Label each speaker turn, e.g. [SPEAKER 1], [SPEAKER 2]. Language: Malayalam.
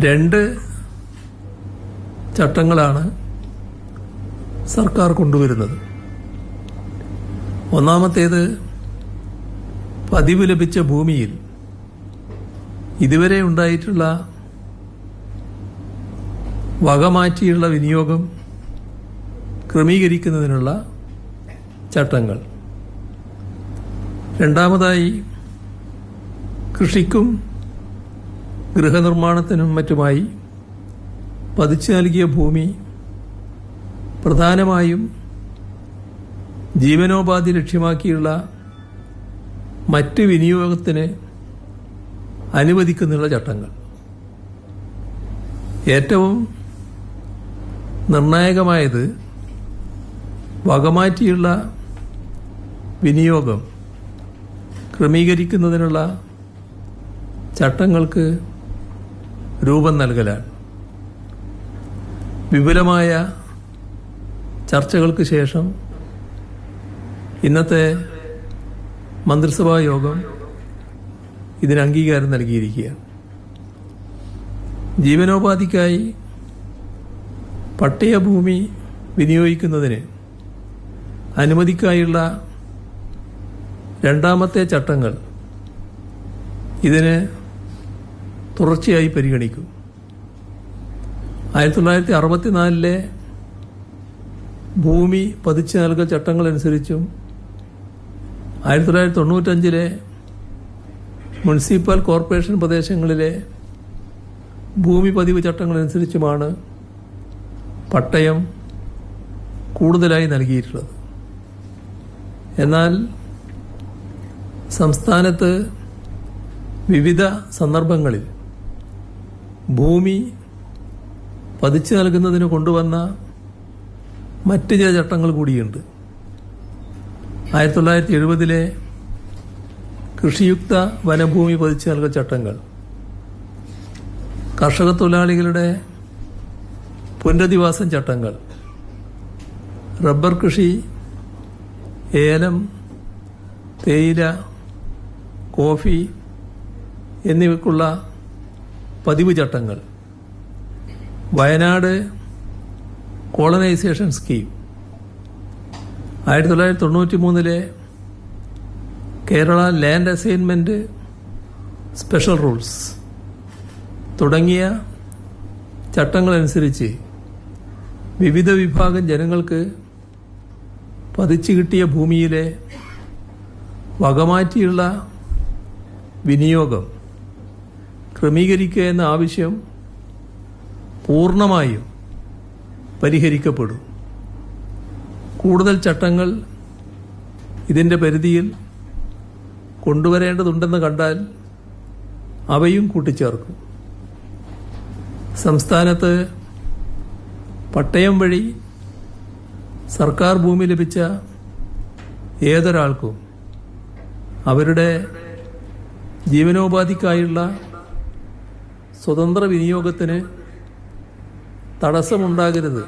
[SPEAKER 1] രണ്ട് ചട്ടങ്ങളാണ് സർക്കാർ കൊണ്ടുവരുന്നത്. ഒന്നാമത്തേത്, പതിവ് ലഭിച്ച ഭൂമിയിൽ ഇതുവരെ ഉണ്ടായിട്ടുള്ള വകമാറ്റിയുള്ള വിനിയോഗം ക്രമീകരിക്കുന്നതിനുള്ള ചട്ടങ്ങൾ. രണ്ടാമതായി, കൃഷിക്കും ഗൃഹനിർമ്മാണത്തിനും മറ്റുമായി പതിച്ചു നൽകിയ ഭൂമി പ്രധാനമായും ജീവനോപാധി ലക്ഷ്യമാക്കിയുള്ള മറ്റ് വിനിയോഗത്തിന് അനുവദിക്കുന്നുള്ള ചട്ടങ്ങൾ. ഏറ്റവും നിർണായകമായത് വകമാറ്റിയുള്ള വിനിയോഗം ക്രമീകരിക്കുന്നതിനുള്ള ചട്ടങ്ങൾക്ക് രൂപം നൽകലാണ്. വിപുലമായ ചർച്ചകൾക്ക് ശേഷം ഇന്നത്തെ മന്ത്രിസഭാ യോഗം ഇതിന് അംഗീകാരം നൽകിയിരിക്കുകയാണ്. ജീവനോപാധിക്കായി പട്ടയഭൂമി വിനിയോഗിക്കുന്നതിന് അനുമതിക്കായുള്ള രണ്ടാമത്തെ ചട്ടങ്ങൾ ഇതിന് തുടർച്ചയായി പരിഗണിക്കും. 1964 ഭൂമി പതിച്ചു നൽകൽ ചട്ടങ്ങളനുസരിച്ചും 1995 മുനിസിപ്പൽ കോർപ്പറേഷൻ പ്രദേശങ്ങളിലെ ഭൂമി പതിവ് ചട്ടങ്ങളനുസരിച്ചുമാണ് പട്ടയം കൂടുതലായി നൽകിയിട്ടുള്ളത്. എന്നാൽ സംസ്ഥാനത്ത് വിവിധ സന്ദർഭങ്ങളിൽ ഭൂമി പതിച്ചു നൽകുന്നതിന് കൊണ്ടുവന്ന മറ്റ് ചില ചട്ടങ്ങൾ കൂടിയുണ്ട്. 1970 കൃഷിയുക്ത വനഭൂമി പതിച്ചു നൽകൽ ചട്ടങ്ങൾ, കർഷക തൊഴിലാളികളുടെ പുനരധിവാസം ചട്ടങ്ങൾ, റബ്ബർ കൃഷി, ഏലം, തേയില, കോഫി എന്നിവയ്ക്കുള്ള പതിവ് ചട്ടങ്ങൾ, Wayanad colonisation scheme, 1993 Kerala land assignment special rules തുടങ്ങിയ ചട്ടങ്ങളനുസരിച്ച് വിവിധ വിഭാഗം ജനങ്ങൾക്ക് പതിച്ചു കിട്ടിയ ഭൂമിയിലെ വകമാറ്റിയുള്ള വിനിയോഗം ക്രമീകരിക്കുക എന്ന ആവശ്യം പൂർണ്ണമായും പരിഹരിക്കപ്പെടും. കൂടുതൽ ചട്ടങ്ങൾ ഇതിൻ്റെ പരിധിയിൽ കൊണ്ടുവരേണ്ടതുണ്ടെന്ന് കണ്ടാൽ അവയും കൂട്ടിച്ചേർക്കും. സംസ്ഥാനത്ത് പട്ടയം വഴി സർക്കാർ ഭൂമി ലഭിച്ച ഏതൊരാൾക്കും അവരുടെ ജീവനോപാധിക്കായുള്ള സ്വതന്ത്ര വിനിയോഗത്തിന് തടസ്സമുണ്ടാകരുത്